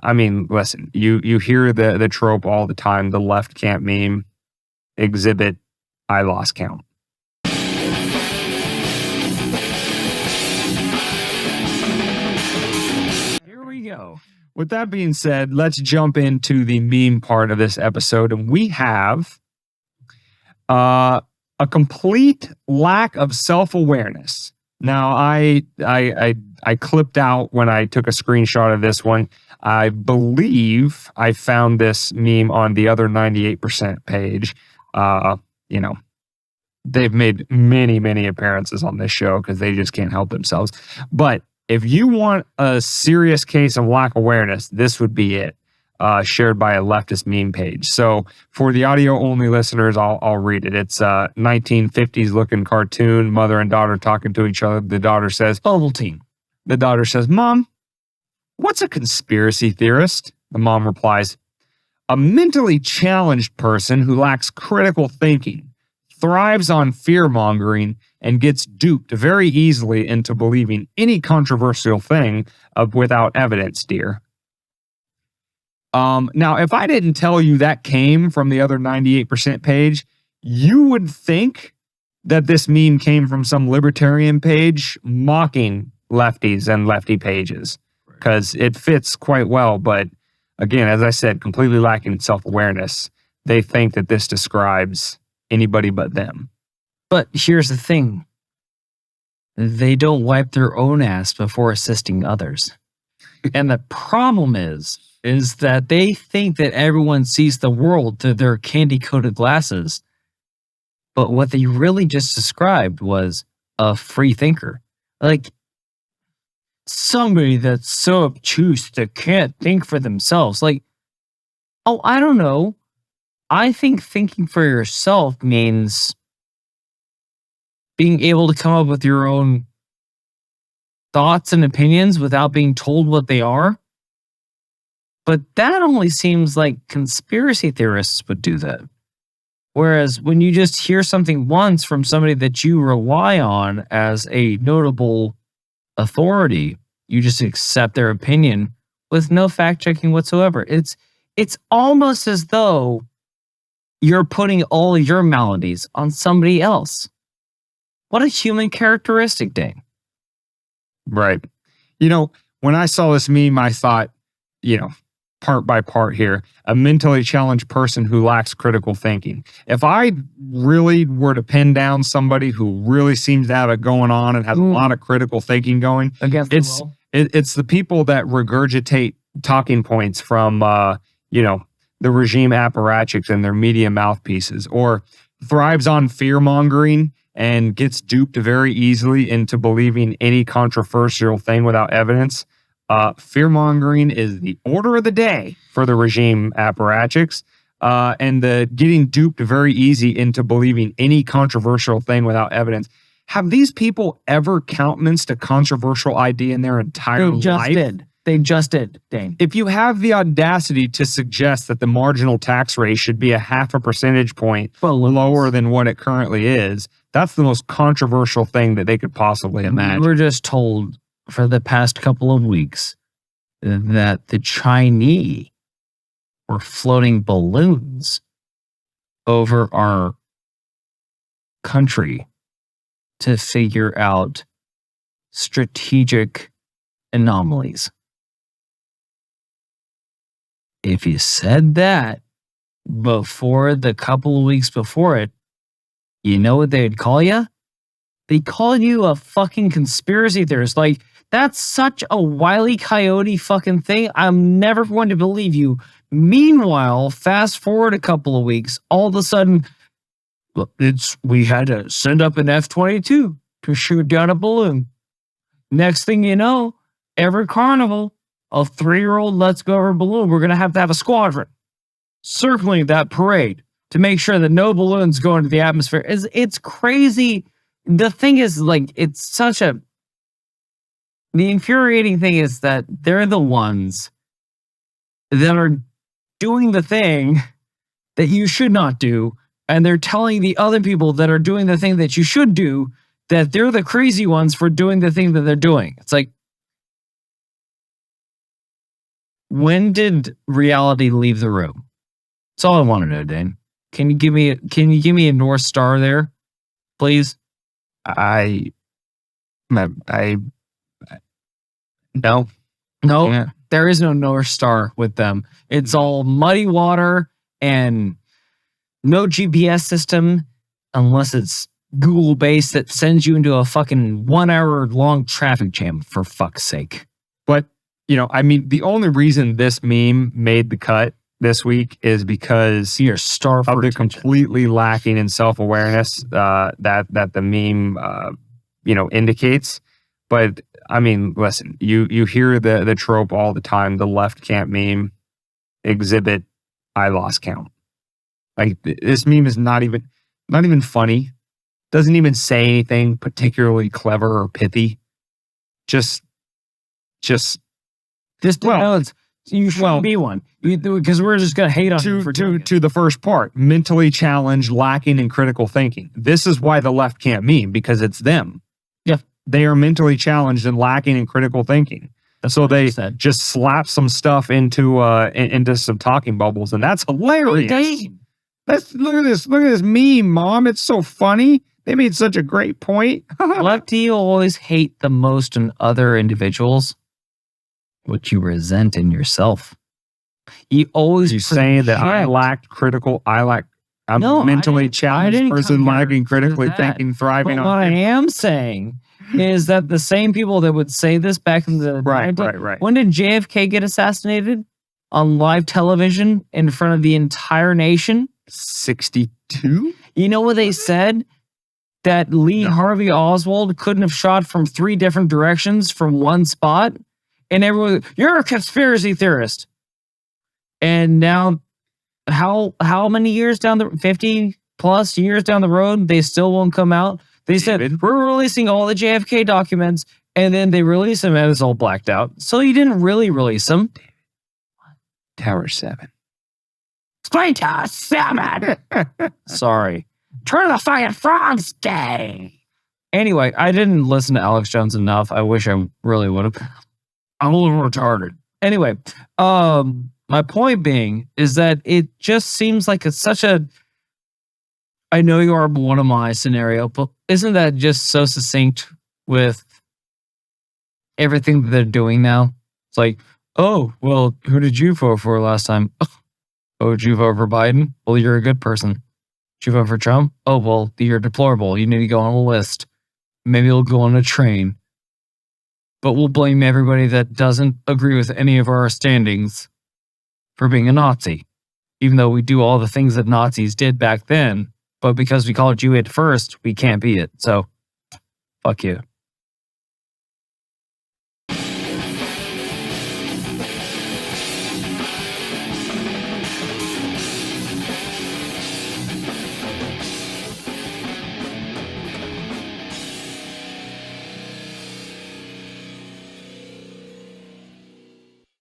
I mean, listen, you hear the trope all the time, the left can't meme, exhibit, I lost count. Here we go. With that being said, let's jump into the meme part of this episode. And we have a complete lack of self-awareness. Now, I clipped out when I took a screenshot of this one. I believe I found this meme on the other 98% page. You know, they've made many appearances on this show because they just can't help themselves. But if you want a serious case of lack awareness, this would be it. Shared by a leftist meme page. So for the audio only listeners, I'll read it. It's a 1950s looking cartoon, mother and daughter talking to each other. The daughter says, Ovaltine. The daughter says, Mom, what's a conspiracy theorist? The mom replies, a mentally challenged person who lacks critical thinking, thrives on fear-mongering, and gets duped very easily into believing any controversial thing without evidence, dear. Now, if I didn't tell you that came from the other 98% page, you would think that this meme came from some libertarian page mocking lefties and lefty pages because it fits quite well. But again, as I said, completely lacking self-awareness. They think that this describes anybody but them. But here's the thing. They don't wipe their own ass before assisting others. And the problem is that they think that everyone sees the world through their candy-coated glasses. But what they really just described was a free thinker. Like, somebody that's so obtuse that can't think for themselves. Like, oh, I don't know. I think thinking for yourself means being able to come up with your own thoughts and opinions without being told what they are. But that only seems like conspiracy theorists would do that. Whereas when you just hear something once from somebody that you rely on as a notable authority, you just accept their opinion with no fact checking whatsoever. It's almost as though you're putting all your maladies on somebody else. What a human characteristic, Dane. Right. You know, when I saw this meme, I thought, part by part here, a mentally challenged person who lacks critical thinking. If I really were to pin down somebody who really seems to have it going on and has a lot of critical thinking going, it's the people that regurgitate talking points from, the regime apparatchiks and their media mouthpieces, or thrives on fear-mongering and gets duped very easily into believing any controversial thing without evidence. Fear-mongering is the order of the day for the regime apparatchiks, and the getting duped very easy into believing any controversial thing without evidence. Have these people ever countenanced a controversial idea in their entire life? They just did, Dane. If you have the audacity to suggest that the marginal tax rate should be a 0.5 percentage point lower than what it currently is, that's the most controversial thing that they could possibly imagine. We're just told for the past couple of weeks that the Chinese were floating balloons over our country to figure out strategic anomalies. If you said that before the couple of weeks before it, you know what they'd call you? They call you a fucking conspiracy theorist. Like, that's such a Wile E. Coyote fucking thing. I'm never going to believe you. Meanwhile, fast forward a couple of weeks, all of a sudden, we had to send up an F-22 to shoot down a balloon. Next thing you know, every carnival, a 3-year-old lets go of a balloon. We're going to have a squadron circling that parade to make sure that no balloons go into the atmosphere. It's crazy. The thing is, like, the infuriating thing is that they're the ones that are doing the thing that you should not do. And they're telling the other people that are doing the thing that you should do that they're the crazy ones for doing the thing that they're doing. It's like, when did reality leave the room? That's all I want to know, Dane. Can you give me a North Star there, please? I no. No, Yeah. there is no North Star with them. It's all muddy water and no GPS system unless it's Google based that sends you into a fucking 1 hour long traffic jam, for fuck's sake. But, I mean, the only reason this meme made the cut this week is because You're star for of the attention. completely lacking in self-awareness that the meme indicates. But I mean, listen, you hear the trope all the time, the left can't meme, exhibit I lost count. Like this meme is not even funny, doesn't even say anything particularly clever or pithy. Just denotes you should be one, because we're just gonna hate on you for doing it. to the first part, mentally challenged, lacking in critical thinking. This is why the left can't meme, because it's them. Yeah. They are mentally challenged and lacking in critical thinking. So they just slap some stuff into some talking bubbles, and that's hilarious. Look at this meme, Mom. It's so funny. They made such a great point. Lefty always hate the most in other individuals what you resent in yourself. You saying that I'm mentally challenged person lacking critically thinking, thriving but on. what I am saying is that the same people that would say this back in the right. When did JFK get assassinated? On live television in front of the entire nation? 62? You know what they said? That Lee Harvey Oswald couldn't have shot from 3 different directions from one spot? And everyone, you're a conspiracy theorist. And now, how many years down the 50 plus years down the road, they still won't come out? They said, we're releasing all the JFK documents, and then they release them and it's all blacked out. So you didn't really release them. Tower 7. Tower 7! Sorry. Turn the fucking frogs gay. Anyway, I didn't listen to Alex Jones enough. I wish I really would have. I'm a little retarded. Anyway, my point being is that it just seems like it's such a I know you are one of my scenario, but isn't that just so succinct with everything that they're doing now? It's like, oh, well, who did you vote for last time? Oh, did you vote for Biden? Well, you're a good person. Did you vote for Trump? Oh, well, you're deplorable. You need to go on a list. Maybe you'll go on a train. But we'll blame everybody that doesn't agree with any of our standings for being a Nazi. Even though we do all the things that Nazis did back then, but because we called you it first, we can't be it. So, fuck you.